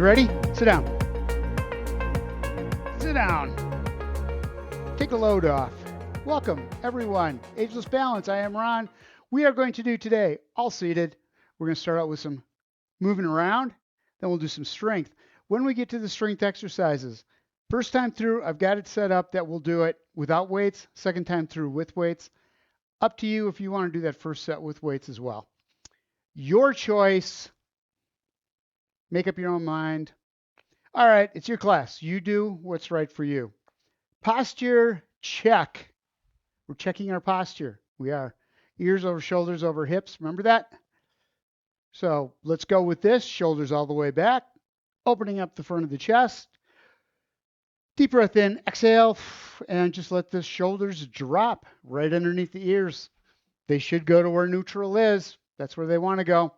ready? Sit down. Sit down. Take a load off. Welcome, everyone. Ageless Balance. I am Ron. We are going to do today, all seated. We're going to start out with some moving around. Then we'll do some strength. When we get to the strength exercises, first time through, I've got it set up that we'll do it without weights. Second time through with weights. Up to you if you want to do that first set with weights as well. Your choice. Make up your own mind. All right, it's your class. You do what's right for you. Posture check. We're checking our posture. We are. Ears over shoulders over hips. Remember that? So let's go with this. Shoulders all the way back. Opening up the front of the chest. Deep breath in. Exhale. And just let the shoulders drop right underneath the ears. They should go to where neutral is. That's where they want to go.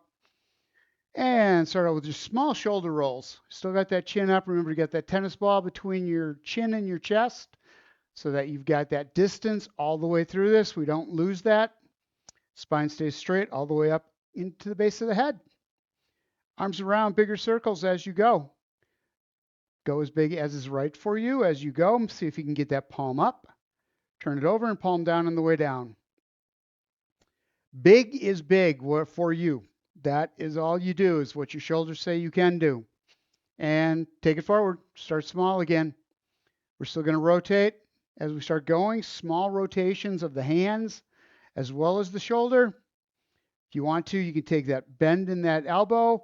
And start out with just small shoulder rolls. Still got that chin up. Remember to get that tennis ball between your chin and your chest so that you've got that distance all the way through this. We don't lose that. Spine stays straight all the way up into the base of the head. Arms around, bigger circles as you go. Go as big as is right for you as you go. See if you can get that palm up. Turn it over and palm down on the way down. Big is big for you. That is all you do, is what your shoulders say you can do. And take it forward. Start small again. We're still going to rotate as we start going. Small rotations of the hands as well as the shoulder. If you want to, you can take that bend in that elbow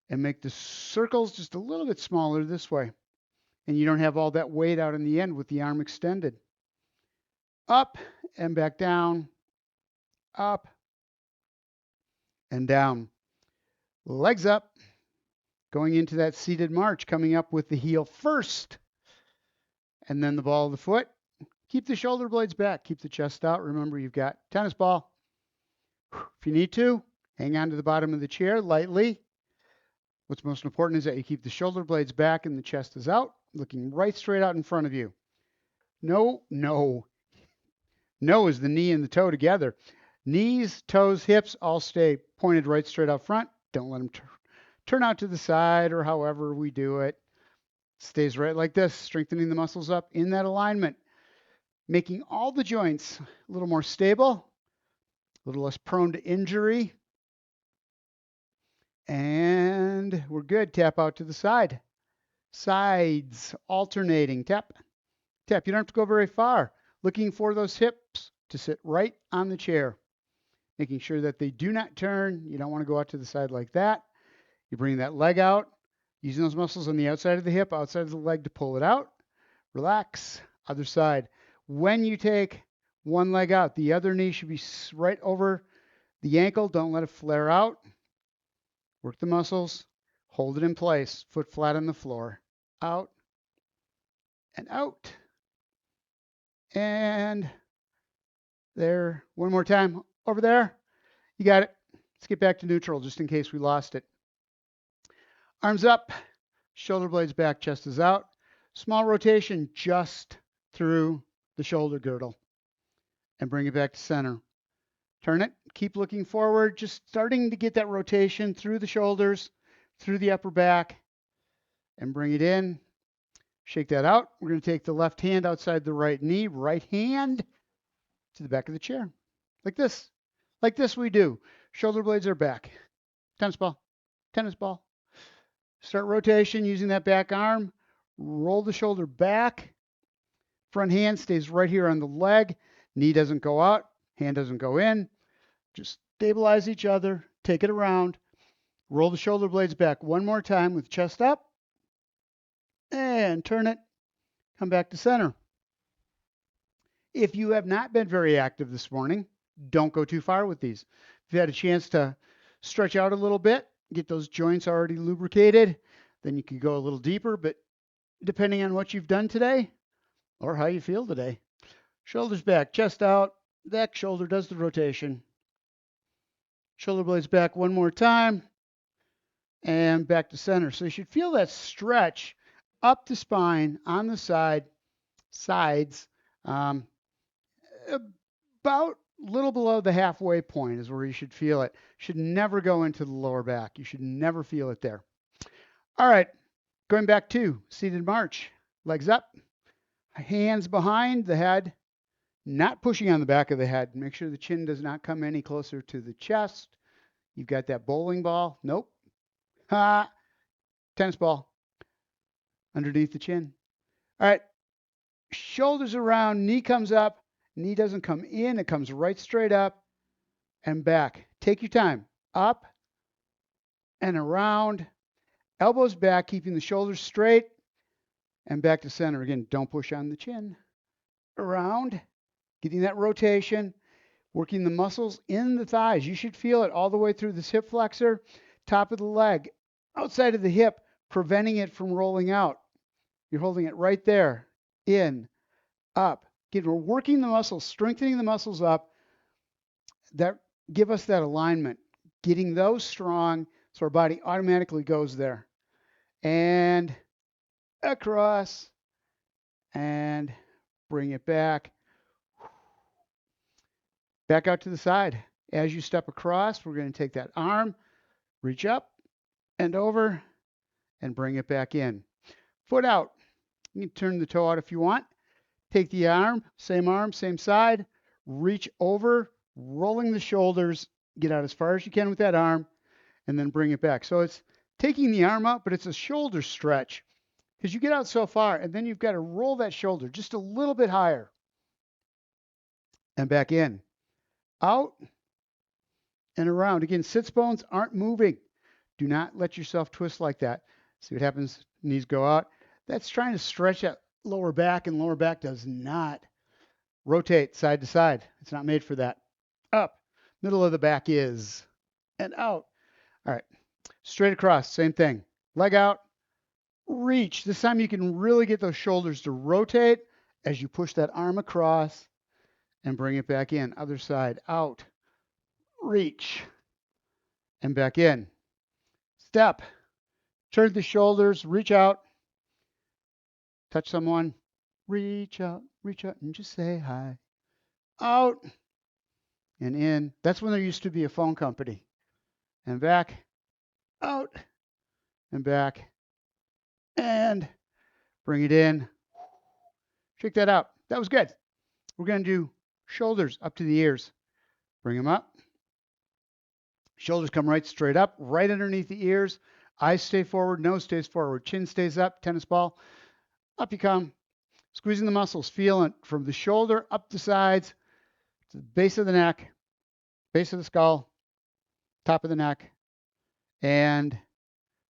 and make the circles just a little bit smaller this way. And you don't have all that weight out in the end with the arm extended. Up and back down. Up and down. Legs up, going into that seated march, coming up with the heel first, and then the ball of the foot. Keep the shoulder blades back, keep the chest out. Remember, you've got tennis ball. If you need to, hang on to the bottom of the chair lightly. What's most important is that you keep the shoulder blades back and the chest is out, looking right straight out in front of you. No is the knee and the toe together. Knees, toes, hips all stay pointed right straight out front. Don't let them turn out to the side or however we do it. Stays right like this, strengthening the muscles up in that alignment, making all the joints a little more stable, a little less prone to injury. And we're good. Tap out to the side. Sides, alternating. Tap, tap. You don't have to go very far. Looking for those hips to sit right on the chair. Making sure that they do not turn. You don't want to go out to the side like that. You bring that leg out, using those muscles on the outside of the hip, outside of the leg to pull it out. Relax. Other side. When you take one leg out, the other knee should be right over the ankle. Don't let it flare out. Work the muscles. Hold it in place. Foot flat on the floor. Out and out. And there. One more time. Over there. You got it. Let's get back to neutral just in case we lost it. Arms up, shoulder blades back, chest is out. Small rotation just through the shoulder girdle. And bring it back to center. Turn it. Keep looking forward. Just starting to get that rotation through the shoulders, through the upper back. And bring it in. Shake that out. We're going to take the left hand outside the right knee. Right hand to the back of the chair. Like this. Like this we do. Shoulder blades are back. Tennis ball. Tennis ball. Start rotation using that back arm. Roll the shoulder back. Front hand stays right here on the leg. Knee doesn't go out. Hand doesn't go in. Just stabilize each other. Take it around. Roll the shoulder blades back one more time with chest up. And turn it. Come back to center. If you have not been very active this morning, don't go too far with these. If you had a chance to stretch out a little bit, get those joints already lubricated, then you could go a little deeper. But depending on what you've done today or how you feel today, shoulders back, chest out, that shoulder does the rotation. Shoulder blades back one more time and back to center. So you should feel that stretch up the spine on the sides, about a little below the halfway point is where you should feel it. Should never go into the lower back. You should never feel it there. All right. Going back to seated march. Legs up, hands behind the head, not pushing on the back of the head. Make sure the chin does not come any closer to the chest. You've got that bowling ball. Nope. Ha. Tennis ball underneath the chin. All right. Shoulders around, knee comes up. Knee doesn't come in. It comes right straight up and back. Take your time. Up and around. Elbows back, keeping the shoulders straight. And back to center. Again, don't push on the chin. Around. Getting that rotation. Working the muscles in the thighs. You should feel it all the way through this hip flexor. Top of the leg. Outside of the hip. Preventing it from rolling out. You're holding it right there. In. Up. Again, we're working the muscles. Strengthening the muscles up. That give us that alignment. Getting those strong so our body automatically goes there. And across. And bring it back. Back out to the side. As you step across, we're going to take that arm, reach up and over, and bring it back in. Foot out. You can turn the toe out if you want. Take the arm, same side, reach over, rolling the shoulders, get out as far as you can with that arm, and then bring it back. So it's taking the arm out, but it's a shoulder stretch because you get out so far, and then you've got to roll that shoulder just a little bit higher and back in. Out and around. Again, sits bones aren't moving. Do not let yourself twist like that. See what happens? Knees go out. That's trying to stretch that lower back, and lower back does not rotate side to side. It's not made for that. Up. Middle of the back is. And out. All right. Straight across. Same thing. Leg out. Reach. This time you can really get those shoulders to rotate as you push that arm across and bring it back in. Other side. Out. Reach. And back in. Step. Turn the shoulders. Reach out. Touch someone. Reach out and just say hi. Out and in. That's when there used to be a phone company. And back. Out and back. And bring it in. Check that out. That was good. We're going to do shoulders up to the ears. Bring them up. Shoulders come right straight up, right underneath the ears. Eyes stay forward, nose stays forward, chin stays up, tennis ball. Up you come. Squeezing the muscles, feeling it from the shoulder up the sides, to the base of the neck, base of the skull, top of the neck, and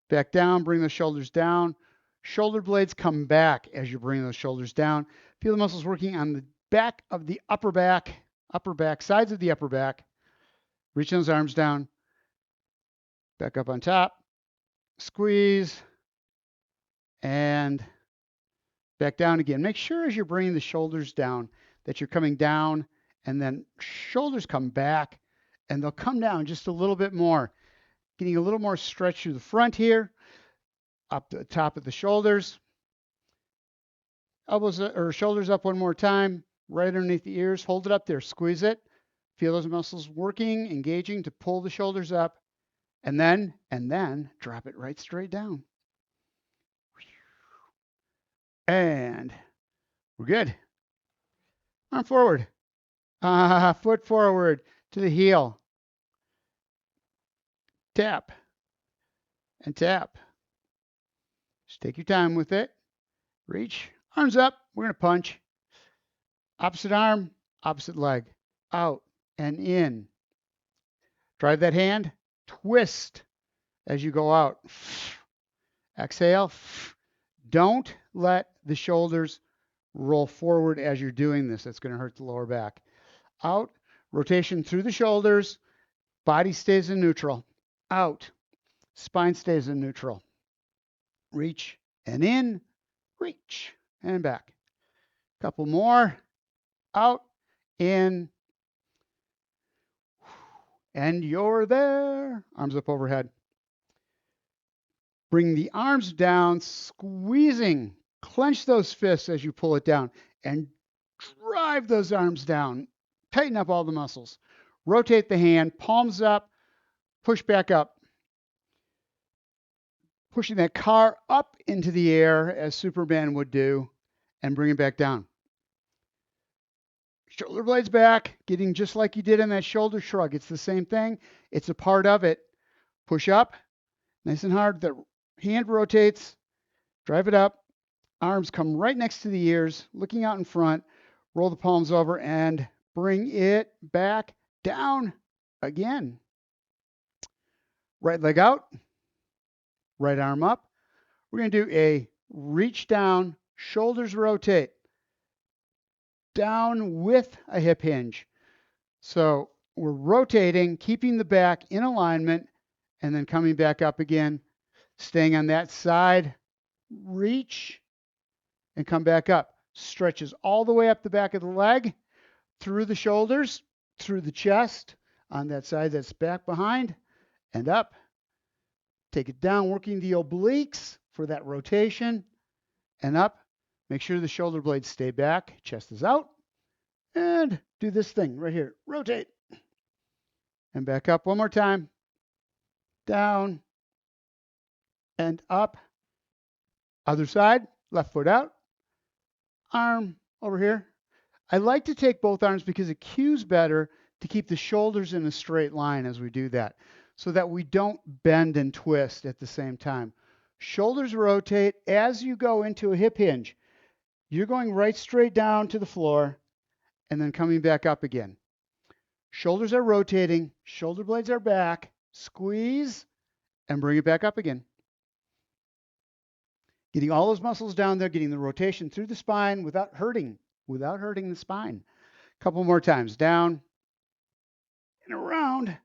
back down. Bring those shoulders down. Shoulder blades come back as you bring those shoulders down. Feel the muscles working on the back of the upper back, sides of the upper back. Reach those arms down. Back up on top. Squeeze. And back down again. Make sure as you're bringing the shoulders down that you're coming down, and then shoulders come back, and they'll come down just a little bit more. Getting a little more stretch through the front here, up to the top of the shoulders. Elbows or shoulders up one more time, right underneath the ears. Hold it up there, squeeze it. Feel those muscles working, engaging to pull the shoulders up, and then drop it right straight down. And we're good. Arm forward. Foot forward to the heel. Tap and tap. Just take your time with it. Reach. Arms up. We're going to punch. Opposite arm, opposite leg. Out and in. Drive that hand. Twist as you go out. Exhale. Don't let the shoulders roll forward as you're doing this. That's going to hurt the lower back. Out. Rotation through the shoulders. Body stays in neutral. Out. Spine stays in neutral. Reach and in. Reach and back. Couple more. Out. In. And you're there. Arms up overhead. Bring the arms down, squeezing. Clench those fists as you pull it down and drive those arms down. Tighten up all the muscles. Rotate the hand, palms up, push back up. pushing that car up into the air as Superman would do and bring it back down. Shoulder blades back, getting just like you did in that shoulder shrug. It's the same thing. It's a part of it. Push up, nice and hard. The hand rotates, drive it up. Arms come right next to the ears, looking out in front. Roll the palms over and bring it back down again. Right leg out, right arm up. We're going to do a reach down, shoulders rotate, down with a hip hinge. So we're rotating, keeping the back in alignment, and then coming back up again, staying on that side, reach, and come back up. Stretches all the way up the back of the leg, through the shoulders, through the chest, on that side that's back behind, and up. Take it down, working the obliques for that rotation, and up. Make sure the shoulder blades stay back, chest is out, and do this thing right here. Rotate, and back up one more time. Down, and up. Other side, left foot out. Arm over here. I like to take both arms because it cues better to keep the shoulders in a straight line as we do that, so that we don't bend and twist at the same time. Shoulders rotate as you go into a hip hinge. You're going right straight down to the floor and then coming back up again. Shoulders are rotating, shoulder blades are back, squeeze and bring it back up again. Getting all those muscles down there, getting the rotation through the spine without hurting the spine. A couple more times. Down and around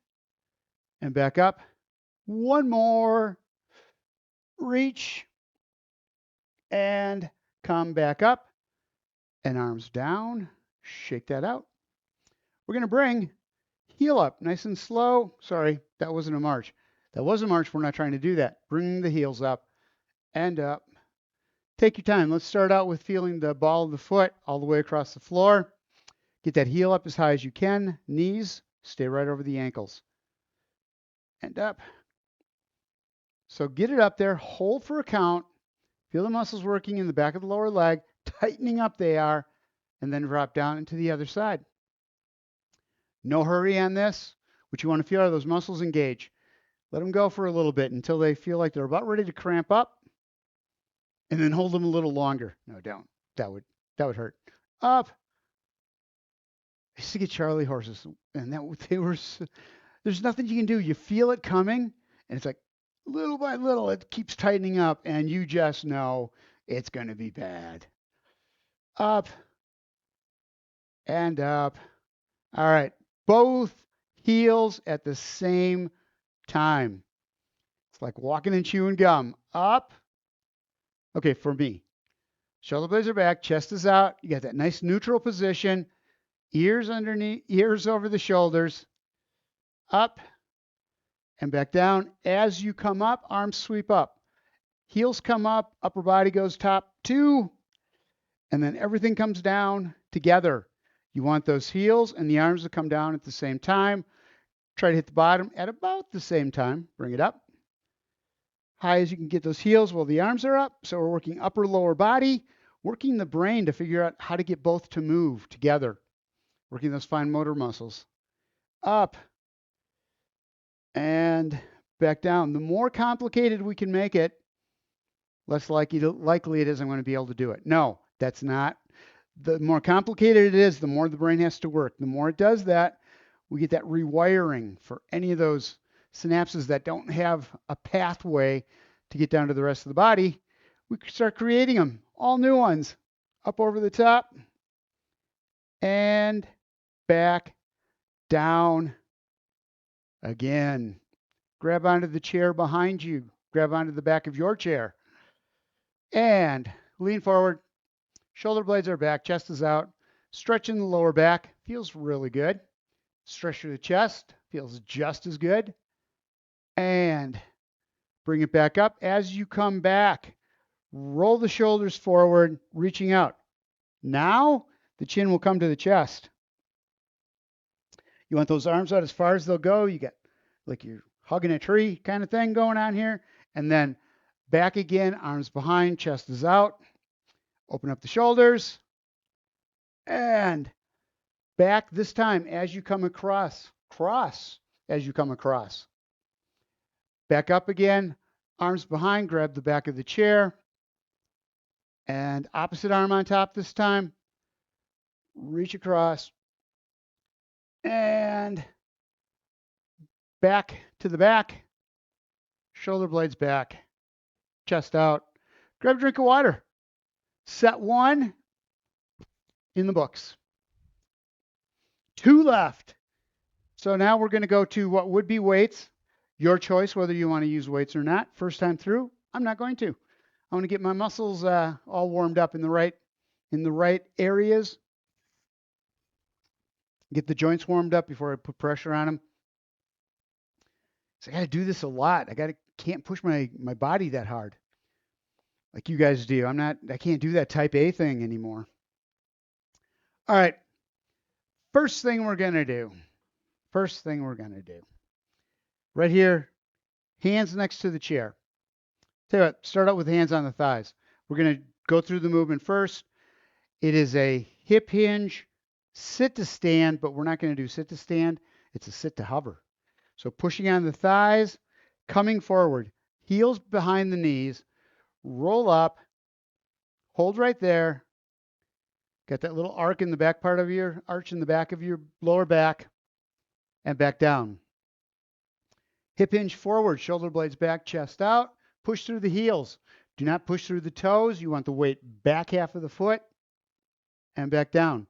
and back up. One more. Reach and come back up and arms down. Shake that out. We're going to bring heel up nice and slow. Sorry, that wasn't a march. That was a march. We're not trying to do that. Bring the heels up and up. Take your time. Let's start out with feeling the ball of the foot all the way across the floor. Get that heel up as high as you can. Knees stay right over the ankles. And up. So get it up there. Hold for a count. Feel the muscles working in the back of the lower leg. Tightening up they are. And then drop down into the other side. No hurry on this. What you want to feel are those muscles engage. Let them go for a little bit until they feel like they're about ready to cramp up. And then hold them a little longer. No, don't. That would hurt. Up. I used to get Charlie horses, and there's nothing you can do. You feel it coming, and it's like little by little, it keeps tightening up, and you just know it's going to be bad. Up and up. All right. Both heels at the same time. It's like walking and chewing gum. Up. Okay, for me. Shoulder blades are back, chest is out. You got that nice neutral position. Ears underneath, ears over the shoulders. Up and back down. As you come up, arms sweep up. Heels come up, upper body goes top 2, and then everything comes down together. You want those heels and the arms to come down at the same time. Try to hit the bottom at about the same time. Bring it up. High as you can get those heels while the arms are up. So we're working upper, lower body, working the brain to figure out how to get both to move together. Working those fine motor muscles. Up and back down. The more complicated we can make it, less likely it is I'm going to be able to do it. No, that's not. The more complicated it is, the more the brain has to work. The more it does that, we get that rewiring for any of those synapses that don't have a pathway to get down to the rest of the body. We start creating them, all new ones. Up over the top and back down again. Grab onto the chair behind you. Grab onto the back of your chair. And lean forward. Shoulder blades are back. Chest is out. Stretching the lower back. Feels really good. Stretch through the chest. Feels just as good. And bring it back up. As you come back, roll the shoulders forward, reaching out. Now, the chin will come to the chest. You want those arms out as far as they'll go. You got like you're hugging a tree kind of thing going on here. And then Back again, arms behind, chest is out. Open up the shoulders. And back this time as you come across. Cross as you come across. Back up again, arms behind, grab the back of the chair. And opposite arm on top this time. Reach across. And back to the back. Shoulder blades back. Chest out. Grab a drink of water. Set 1 in the books. 2 left. So now we're going to go to what would be weights. Your choice whether you want to use weights or not. First time through, I'm not going to. I want to get my muscles all warmed up in the right areas. Get the joints warmed up before I put pressure on them. So I got to do this a lot. Can't push my body that hard like you guys do. I can't do that type A thing anymore. All right. First thing we're going to do. Right here, hands next to the chair. Tell you what, start out with hands on the thighs. We're going to go through the movement first. It is a hip hinge, sit to stand, but we're not going to do sit to stand. It's a sit to hover. So pushing on the thighs, coming forward, heels behind the knees, roll up, hold right there. Got that little arch in the back of your lower back, and back down. Hip hinge forward, shoulder blades back, chest out. Push through the heels. Do not push through the toes. You want the weight back half of the foot and back down.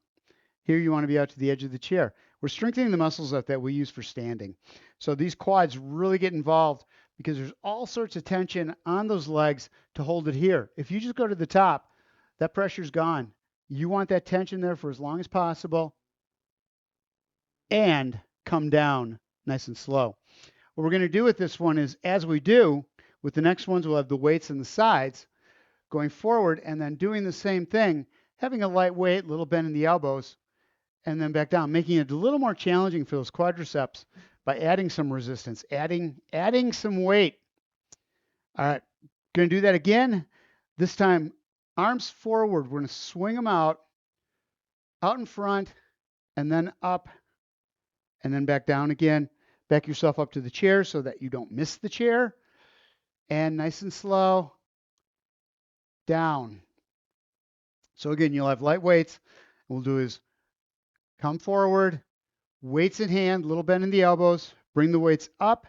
Here you want to be out to the edge of the chair. We're strengthening the muscles up that we use for standing. So these quads really get involved because there's all sorts of tension on those legs to hold it here. If you just go to the top, that pressure's gone. You want that tension there for as long as possible and come down nice and slow. What we're going to do with this one is, as we do with the next ones, we'll have the weights in the sides going forward and then doing the same thing, having a light weight, little bend in the elbows, and then back down, making it a little more challenging for those quadriceps by adding some resistance, adding some weight. All right, going to do that again. This time, arms forward. We're going to swing them out in front, and then up, and then back down again. Back yourself up to the chair so that you don't miss the chair. And nice and slow, down. So again, you'll have light weights. What we'll do is come forward, weights in hand, little bend in the elbows, bring the weights up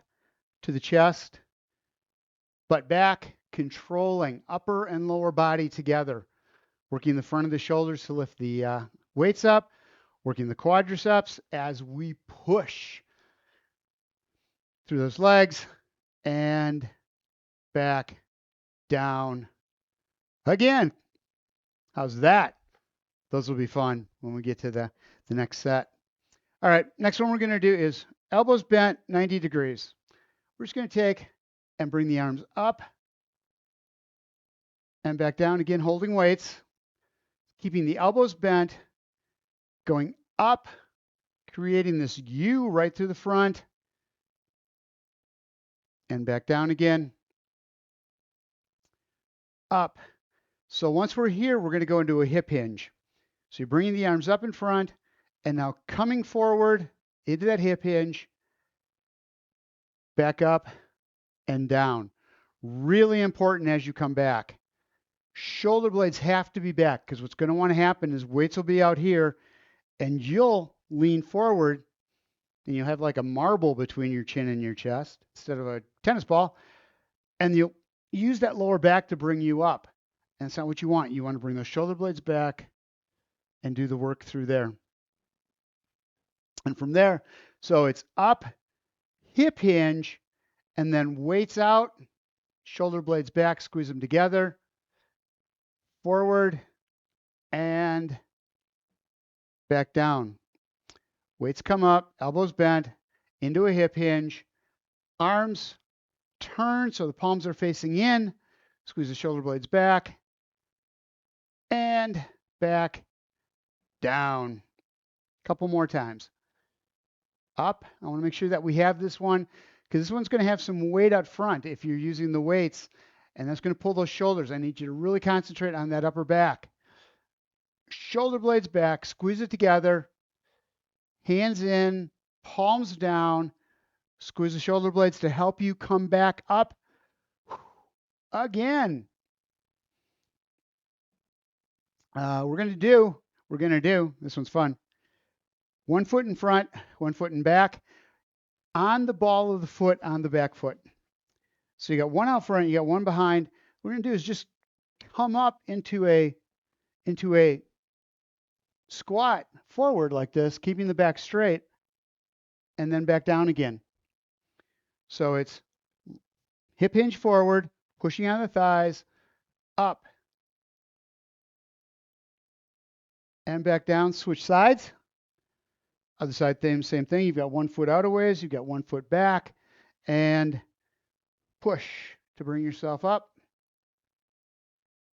to the chest, butt back, controlling upper and lower body together. Working the front of the shoulders to lift the weights up, working the quadriceps as we push through those legs and back down again. How's that? Those will be fun when we get to the next set. All right, next one we're going to do is elbows bent 90 degrees. We're just going to take and bring the arms up and back down again, holding weights, keeping the elbows bent, going up, creating this U right through the front, and back down again, up. So once we're here, we're going to go into a hip hinge. So you're bringing the arms up in front and now coming forward into that hip hinge, back up and down. Really important as you come back. Shoulder blades have to be back because what's going to want to happen is weights will be out here and you'll lean forward and you'll have like a marble between your chin and your chest instead of a tennis ball. And you'll use that lower back to bring you up. And that's not what you want. You want to bring those shoulder blades back and do the work through there. And from there, so it's up, hip hinge, and then weights out, shoulder blades back, squeeze them together, forward, and back down. Weights come up, elbows bent, into a hip hinge, arms turn so the palms are facing in, squeeze the shoulder blades back, and back, down. A couple more times. Up. I want to make sure that we have this one because this one's going to have some weight up front if you're using the weights And that's going to pull those shoulders. I need you to really concentrate on that upper back. Shoulder blades back, squeeze it together, hands in, palms down, squeeze the shoulder blades to help you come back up again. We're going to do, this one's fun. 1 foot in front, 1 foot in back, on the ball of the foot, on the back foot. So you got one out front, you got one behind. What we're going to do is just come up into a squat forward like this, keeping the back straight, and then back down again. So it's hip hinge forward, pushing on the thighs, up, and back down. Switch sides. Other side, same thing. You've got 1 foot out a ways, you've got 1 foot back, and push to bring yourself up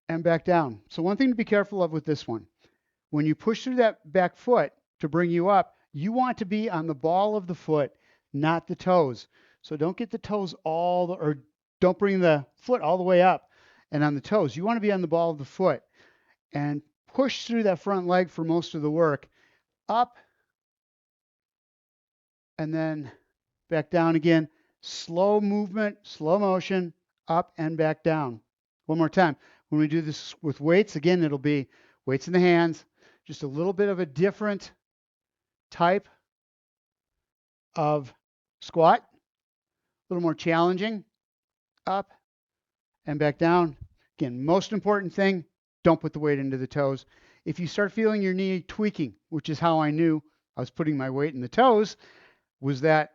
and back down. So one thing to be careful of with this one, when you push through that back foot to bring you up, you want to be on the ball of the foot, not the toes. So don't get the toes or don't bring the foot all the way up and on the toes. You want to be on the ball of the foot and push through that front leg for most of the work. Up and then back down again. Slow movement, slow motion, up and back down. One more time. When we do this with weights, again, it'll be weights in the hands, just a little bit of a different type of squat, a little more challenging, up and back down. Again, most important thing, don't put the weight into the toes. If you start feeling your knee tweaking, which is how I knew I was putting my weight in the toes, was that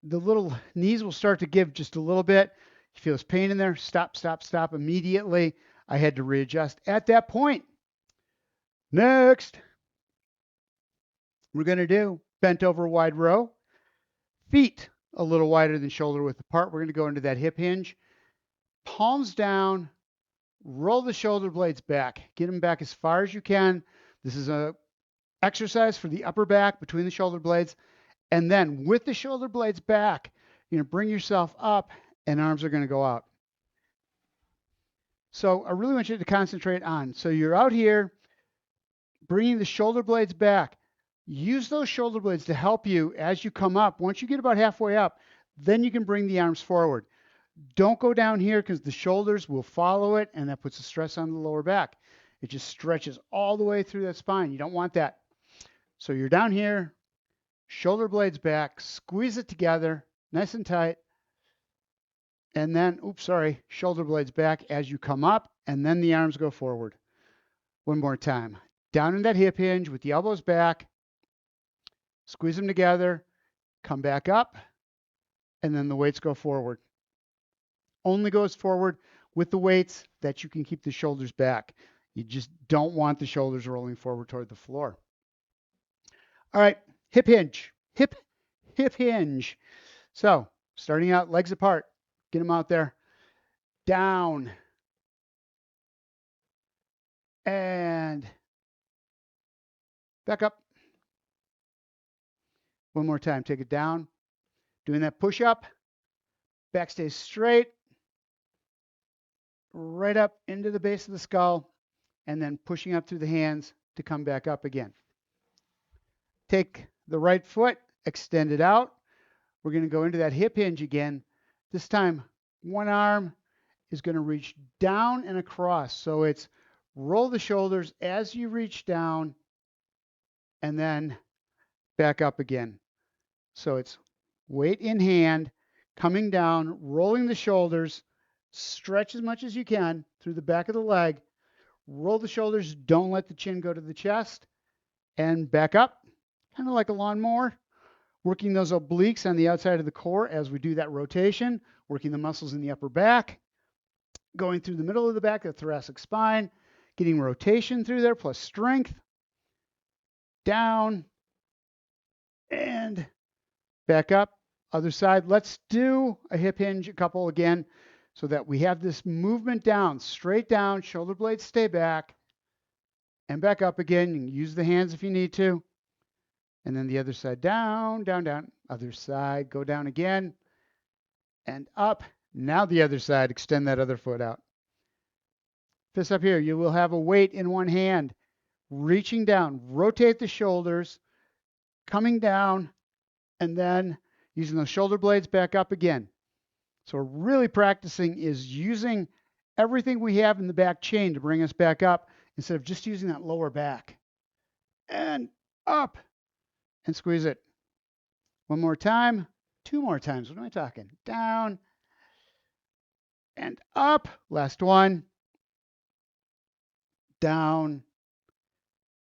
the little knees will start to give just a little bit. You feel this pain in there, stop, stop, stop immediately. I had to readjust at that point. Next, we're going to do bent over wide row. Feet a little wider than shoulder width apart. We're going to go into that hip hinge. Palms down, roll the shoulder blades back. Get them back as far as you can. This is an exercise for the upper back between the shoulder blades. And then with the shoulder blades back, you're going to bring yourself up and arms are going to go out. So I really want you to concentrate on. So you're out here bringing the shoulder blades back. Use those shoulder blades to help you as you come up. Once you get about halfway up, then you can bring the arms forward. Don't go down here because the shoulders will follow it and that puts a stress on the lower back. It just stretches all the way through that spine. You don't want that. So you're down here, shoulder blades back, squeeze it together, nice and tight. And then, shoulder blades back as you come up, and then the arms go forward. One more time. Down in that hip hinge with the elbows back, squeeze them together, come back up, and then the weights go forward. Only goes forward with the weights that you can keep the shoulders back. You just don't want the shoulders rolling forward toward the floor. All right, hip hinge, hip hinge. So starting out, legs apart, get them out there, down, and back up. One more time, take it down. Doing that push up, back stays straight, right up into the base of the skull, and then pushing up through the hands to come back up again. Take the right foot, extend it out. We're going to go into that hip hinge again. This time, one arm is going to reach down and across. So it's roll the shoulders as you reach down and then back up again. So it's weight in hand, coming down, rolling the shoulders, stretch as much as you can through the back of the leg, roll the shoulders, don't let the chin go to the chest, and back up, kind of like a lawnmower, working those obliques on the outside of the core as we do that rotation, working the muscles in the upper back, going through the middle of the back, the thoracic spine, getting rotation through there plus strength, down, and back up. Other side. Let's do a hip hinge a couple again so that we have this movement down, straight down, shoulder blades stay back, and back up again. You can use the hands if you need to. And then the other side, down, down, down. Other side, go down again, and up, Now the other side, extend that other foot out. Fist up here. You will have a weight in one hand, reaching down. Rotate the shoulders, coming down, and then using those shoulder blades back up again. So we're really practicing is using everything we have in the back chain to bring us back up instead of just using that lower back. And up and squeeze it. One more time, two more times. What am I talking? Down and up. Last one. Down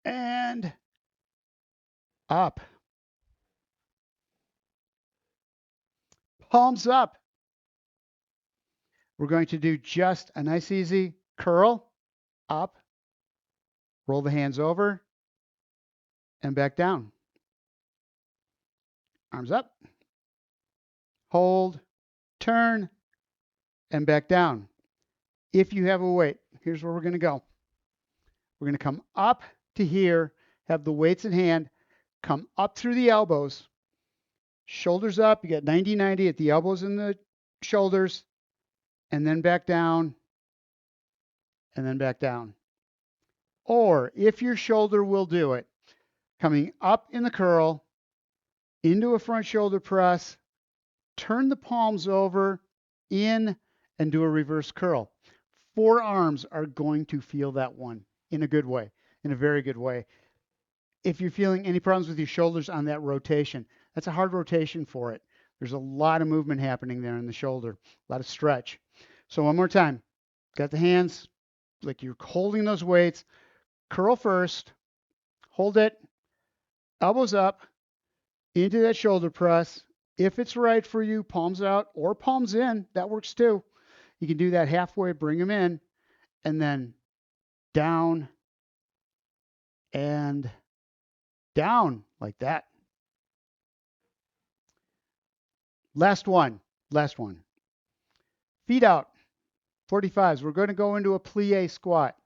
and up. Palms up. We're going to do just a nice easy curl up, roll the hands over, and back down. Arms up, hold, turn, and back down. If you have a weight, here's where we're going to go. We're going to come up to here, have the weights in hand, come up through the elbows, shoulders up. You got 90-90 at the elbows and the shoulders, and then back down, and then back down. Or if your shoulder will do it, coming up in the curl, into a front shoulder press, turn the palms over, in, and do a reverse curl. Forearms are going to feel that one in a good way, in a very good way. If you're feeling any problems with your shoulders on that rotation, that's a hard rotation for it. There's a lot of movement happening there in the shoulder, a lot of stretch. So one more time, got the hands like you're holding those weights, curl first, hold it, elbows up, into that shoulder press. If it's right for you, palms out or palms in, that works too. You can do that halfway, bring them in, and then down and down like that. Last one. Feet out, 45s. We're going to go into a plie squat.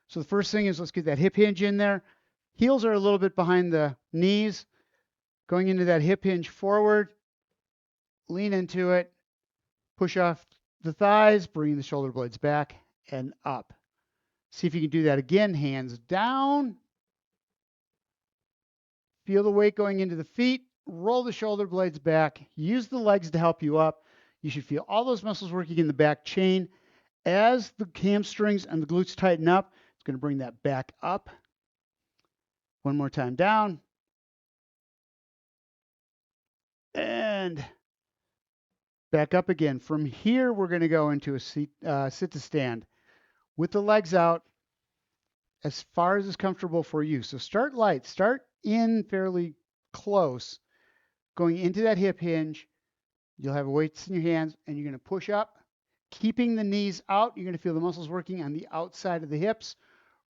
So the first thing is let's get that hip hinge in there. Heels are a little bit behind the knees. Going into that hip hinge forward, lean into it, push off the thighs, bring the shoulder blades back and up. See if you can do that again. Hands down. Feel the weight going into the feet. Roll the shoulder blades back. Use the legs to help you up. You should feel all those muscles working in the back chain. As the hamstrings and the glutes tighten up, it's going to bring that back up. One more time down. And back up again. From here, we're going to go into a sit to stand with the legs out as far as is comfortable for you. So start light. Start in fairly close, going into that hip hinge. You'll have weights in your hands, and you're going to push up, keeping the knees out. You're going to feel the muscles working on the outside of the hips.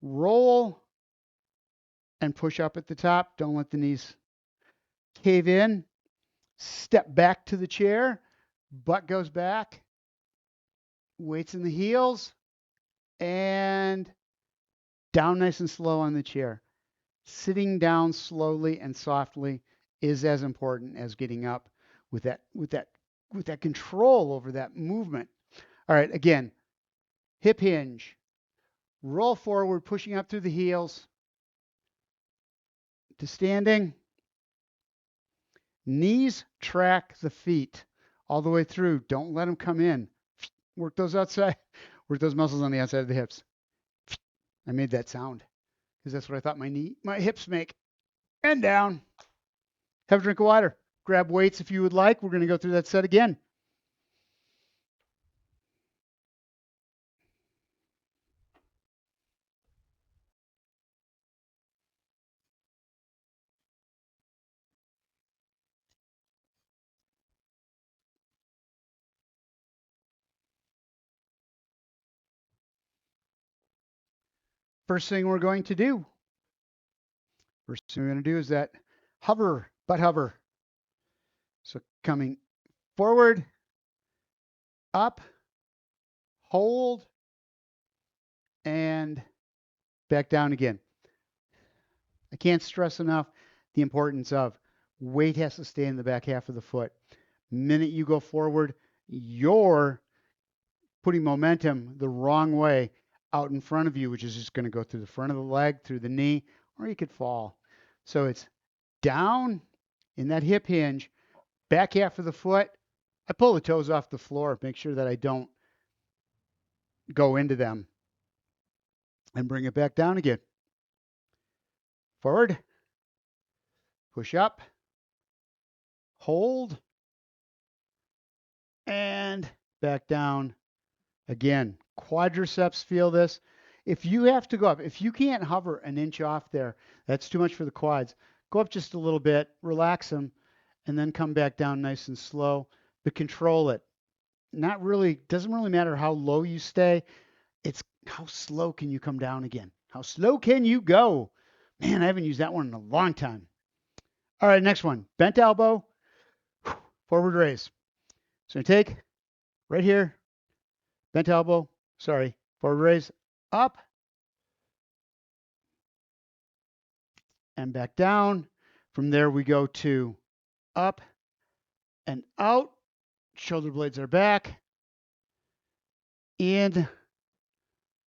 Roll and push up at the top. Don't let the knees cave in. Step back to the chair. Butt goes back. Weights in the heels. And down nice and slow on the chair. Sitting down slowly and softly is as important as getting up with that control over that movement. All right, again, hip hinge. Roll forward, pushing up through the heels to standing. Knees track the feet all the way through. Don't let them come in. Work those outside. Work those muscles on the outside of the hips. I made that sound because that's what I thought my hips make. And down. Have a drink of water. Grab weights if you would like. We're going to go through that set again. First thing we're going to do is that hover, butt hover. So coming forward, up, hold, and back down again. I can't stress enough the importance of weight has to stay in the back half of the foot. Minute you go forward, you're putting momentum the wrong way out in front of you, which is just going to go through the front of the leg, through the knee, or you could fall. So it's down in that hip hinge, back half of the foot. I pull the toes off the floor, make sure that I don't go into them, and bring it back down again. Forward, push up, hold, and back down again. Quadriceps feel this. If you have to go up, if you can't hover an inch off there, that's too much for the quads. Go up just a little bit, relax them, and then come back down nice and slow, but control it. Not really, doesn't really matter how low you stay. It's how slow can you come down again? How slow can you go? Man, I haven't used that one in a long time. All right, next one. Bent elbow, forward raise. So take right here, bent elbow, forward raise, up, and back down. From there, we go to up and out. Shoulder blades are back, in,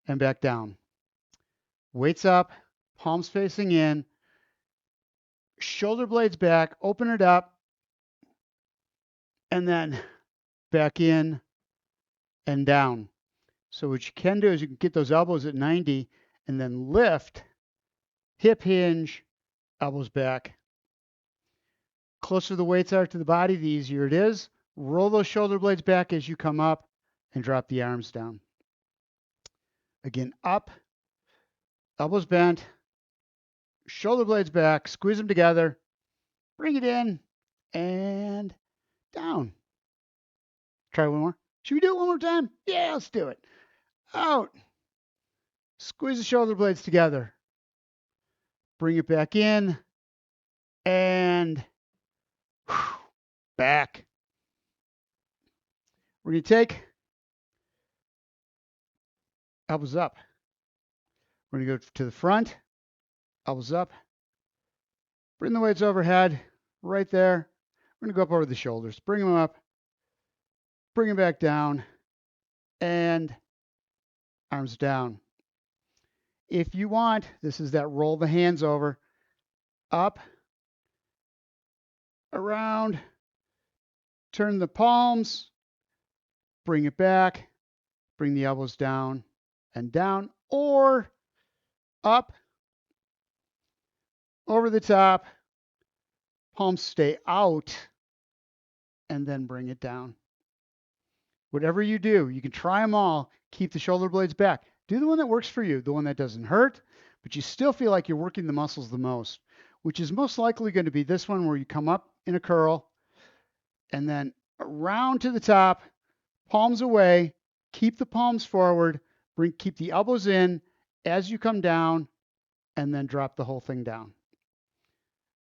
and back down. Weights up, palms facing in, shoulder blades back, open it up, and then back in and down. So what you can do is you can get those elbows at 90 and then lift, hip hinge, elbows back. Closer the weights are to the body, the easier it is. Roll those shoulder blades back as you come up and drop the arms down. Again, up, elbows bent, shoulder blades back, squeeze them together, bring it in, and down. Try one more. Should we do it one more time? Yeah, let's do it. Out. Squeeze the shoulder blades together. Bring it back in, and back. We're going to take elbows up. We're going to go to the front, elbows up. Bring the weights overhead, right there. We're going to go up over the shoulders. Bring them up, bring them back down, and arms down. If you want, this is that roll the hands over, up, around, turn the palms, bring it back, bring the elbows down and down, or up, over the top, palms stay out, and then bring it down. Whatever you do, you can try them all. Keep the shoulder blades back. Do the one that works for you, the one that doesn't hurt, but you still feel like you're working the muscles the most, which is most likely going to be this one where you come up in a curl and then around to the top, palms away, keep the palms forward, keep the elbows in as you come down, and then drop the whole thing down.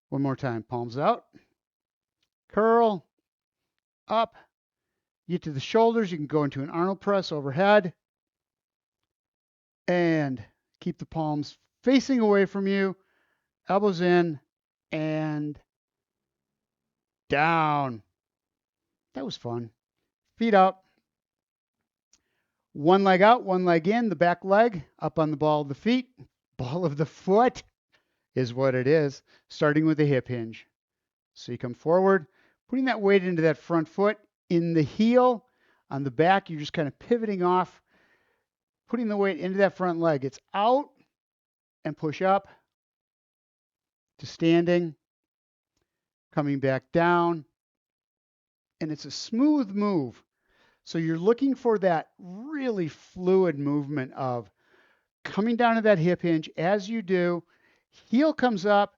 One more time, palms out, curl, up, get to the shoulders. You can go into an Arnold press overhead, and keep the palms facing away from you, elbows in, and down. That was fun. Feet up. One leg out, one leg in, the back leg up on the ball of the feet. Ball of the foot is what it is, starting with the hip hinge. So you come forward, putting that weight into that front foot. In the heel, on the back, you're just kind of pivoting off, putting the weight into that front leg. It's out and push up to standing, coming back down, and it's a smooth move. So you're looking for that really fluid movement of coming down to that hip hinge. As you do, heel comes up,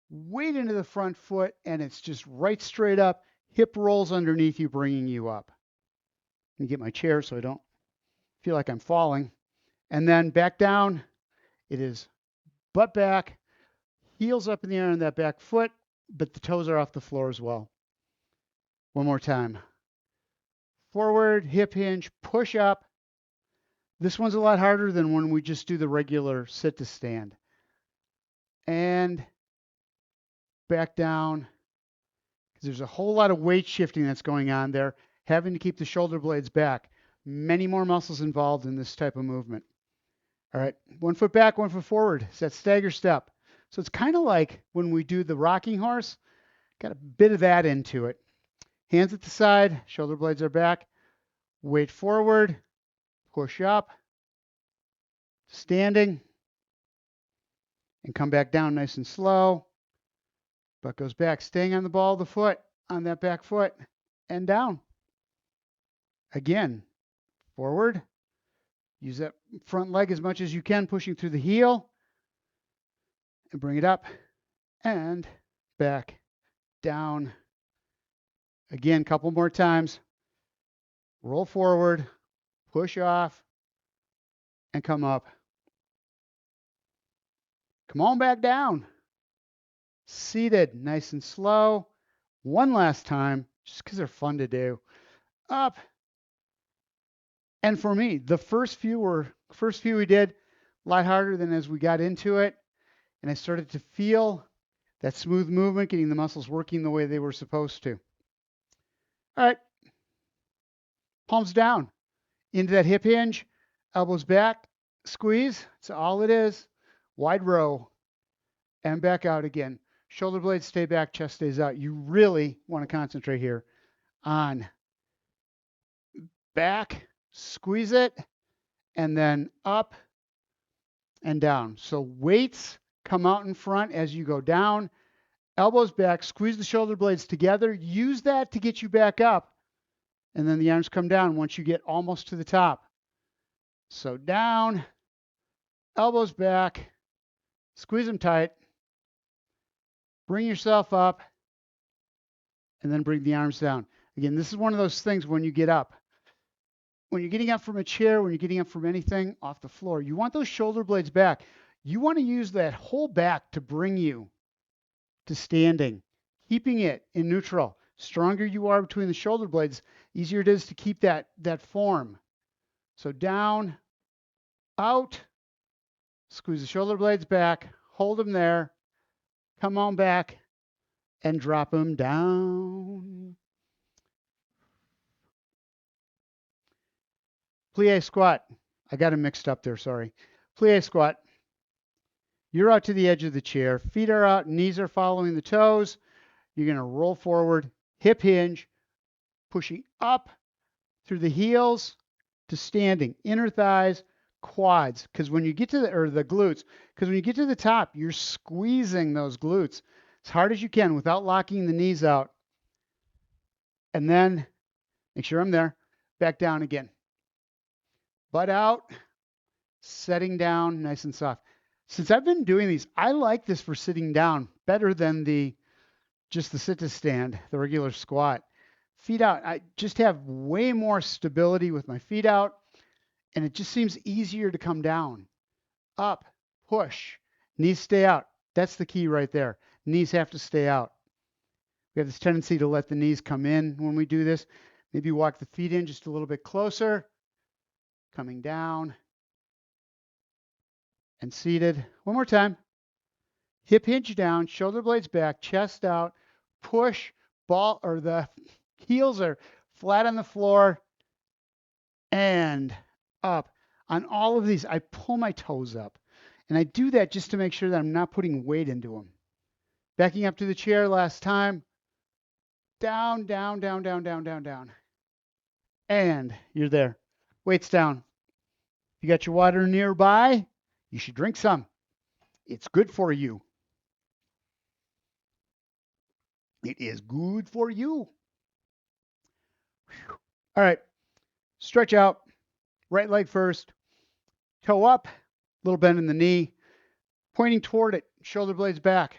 weight into the front foot, and it's just right straight up. Hip rolls underneath you, bringing you up. Let me get my chair so I don't feel like I'm falling. And then back down. It is butt back, heels up in the air on that back foot, but the toes are off the floor as well. One more time. Forward, hip hinge, push up. This one's a lot harder than when we just do the regular sit to stand. And back down, because there's a whole lot of weight shifting that's going on there, having to keep the shoulder blades back. Many more muscles involved in this type of movement. All right, 1 foot back, 1 foot forward. It's that stagger step. So it's kind of like when we do the rocking horse, got a bit of that into it. Hands at the side, shoulder blades are back. Weight forward, push up, standing, and come back down nice and slow. Butt goes back, staying on the ball of the foot, on that back foot, and down. Again, forward. Use that front leg as much as you can, pushing through the heel. And bring it up and back, down. Again, a couple more times. Roll forward, push off, and come up. Come on back down. Seated, nice and slow. One last time, just because they're fun to do. Up. And for me, the first few we did a lot harder than as we got into it. And I started to feel that smooth movement, getting the muscles working the way they were supposed to. All right. Palms down into that hip hinge, elbows back, squeeze. That's all it is. Wide row and back out again. Shoulder blades stay back, chest stays out. You really want to concentrate here on back, squeeze it, and then up and down. So weights come out in front as you go down. Elbows back, squeeze the shoulder blades together. Use that to get you back up. And then the arms come down once you get almost to the top. So down, elbows back, squeeze them tight. Bring yourself up, and then bring the arms down. Again, this is one of those things when you get up. When you're getting up from a chair, when you're getting up from anything off the floor, you want those shoulder blades back. You want to use that whole back to bring you to standing, keeping it in neutral. Stronger you are between the shoulder blades, easier it is to keep that form. So down, out, squeeze the shoulder blades back, hold them there, come on back, and drop them down. Plie squat. I got them mixed up there, sorry. Plie squat. You're out to the edge of the chair. Feet are out, knees are following the toes. You're going to roll forward, hip hinge, pushing up through the heels to standing. Inner thighs, quads. Because when you get to the glutes, because when you get to the top, you're squeezing those glutes as hard as you can without locking the knees out. And then, make sure I'm there, back down again. Butt out, setting down, nice and soft. Since I've been doing these, I like this for sitting down better than just the sit to stand, the regular squat. Feet out, I just have way more stability with my feet out, and it just seems easier to come down. Up, push, knees stay out. That's the key right there. Knees have to stay out. We have this tendency to let the knees come in when we do this. Maybe walk the feet in just a little bit closer. Coming down and seated. One more time. Hip hinge down, shoulder blades back, chest out, push, ball, or the heels are flat on the floor, and up. On all of these, I pull my toes up. And I do that just to make sure that I'm not putting weight into them. Backing up to the chair last time. Down, down, down, down, down, down, down. And you're there. Weights down. If you got your water nearby, you should drink some. It's good for you. It is good for you. All right. Stretch out. Right leg first. Toe up. Little bend in the knee. Pointing toward it. Shoulder blades back.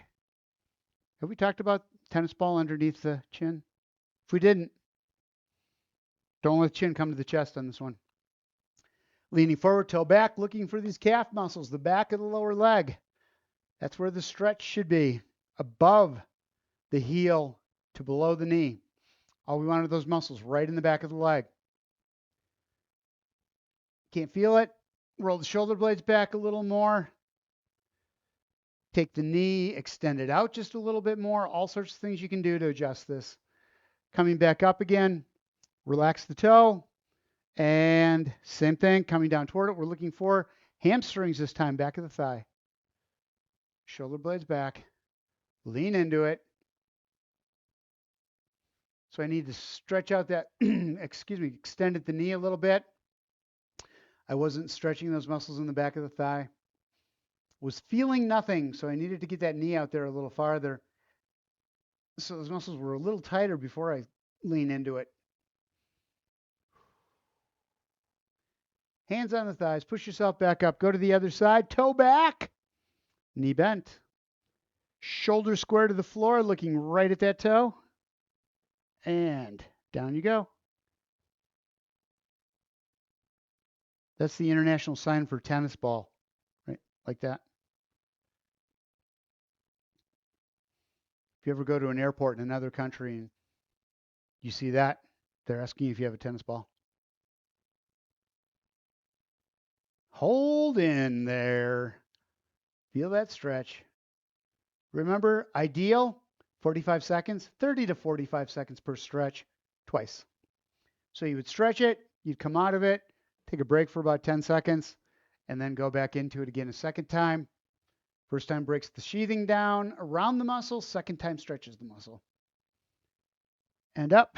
Have we talked about tennis ball underneath the chin? If we didn't, don't let the chin come to the chest on this one. Leaning forward, toe back, looking for these calf muscles, the back of the lower leg. That's where the stretch should be, above the heel to below the knee. All we want are those muscles right in the back of the leg. Can't feel it? Roll the shoulder blades back a little more. Take the knee, extend it out just a little bit more. All sorts of things you can do to adjust this. Coming back up again, relax the toe, And same thing, coming down toward it. We're looking for hamstrings this time, back of the thigh. Shoulder blades back. Lean into it. So I need to stretch out that, excuse me, extend at the knee a little bit. I wasn't stretching those muscles in the back of the thigh. Was feeling nothing, so I needed to get that knee out there a little farther. So those muscles were a little tighter before I lean into it. Hands on the thighs, push yourself back up. Go to the other side, toe back, knee bent. Shoulder square to the floor, looking right at that toe. And down you go. That's the international sign for tennis ball, right? Like that. If you ever go to an airport in another country and you see that, they're asking you if you have a tennis ball. Hold in there. Feel that stretch. Remember, ideal, 45 seconds, 30 to 45 seconds per stretch, twice. So you would stretch it, you'd come out of it, take a break for about 10 seconds, and then go back into it again a second time. First time breaks the sheathing down around the muscle, second time stretches the muscle. And up,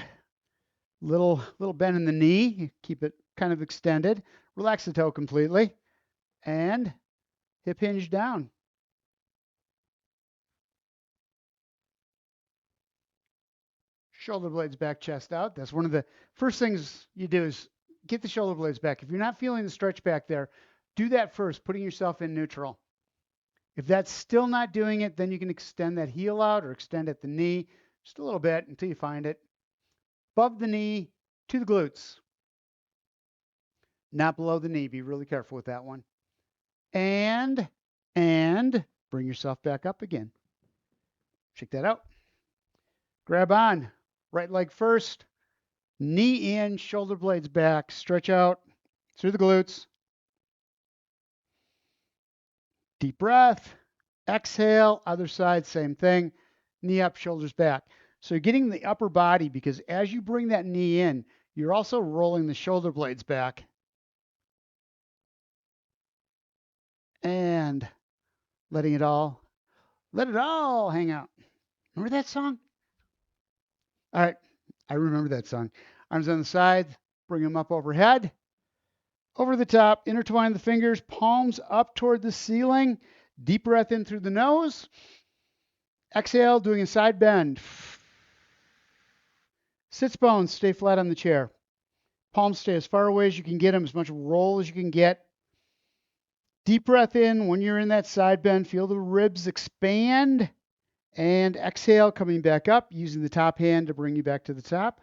little bend in the knee, keep it kind of extended, relax the toe completely, and hip hinge down. Shoulder blades back, chest out. That's one of the first things you do is get the shoulder blades back. If you're not feeling the stretch back there, do that first, putting yourself in neutral. If that's still not doing it, then you can extend that heel out or extend at the knee just a little bit until you find it. Above the knee to the glutes. Not below the knee. Be really careful with that one. And bring yourself back up again. Check that out. Grab on. Right leg first. Knee in, shoulder blades back. Stretch out through the glutes. Deep breath. Exhale. Other side, same thing. Knee up, shoulders back. So you're getting the upper body because as you bring that knee in, you're also rolling the shoulder blades back. And let it all hang out. Remember that song? All right, I remember that song. Arms on the sides, bring them up overhead. Over the top, intertwine the fingers, palms up toward the ceiling. Deep breath in through the nose. Exhale, doing a side bend. Sits bones, stay flat on the chair. Palms stay as far away as you can get them, as much roll as you can get. Deep breath in. When you're in that side bend, feel the ribs expand. And exhale, coming back up, using the top hand to bring you back to the top.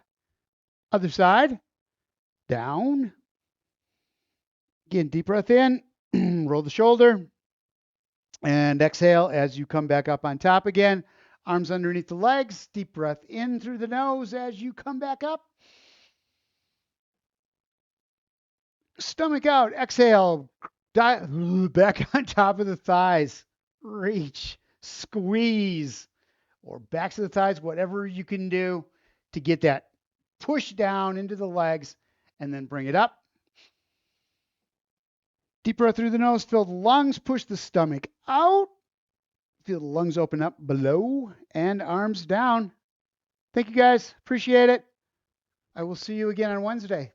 Other side. Down. Again, deep breath in. Roll the shoulder. And exhale as you come back up on top again. Arms underneath the legs. Deep breath in through the nose as you come back up. Stomach out. Exhale. Back on top of the thighs. Reach. Squeeze. Or backs of the thighs, whatever you can do to get that push down into the legs and then bring it up. Deep breath through the nose, fill the lungs, push the stomach out. Feel the lungs open up below and arms down. Thank you guys. Appreciate it. I will see you again on Wednesday.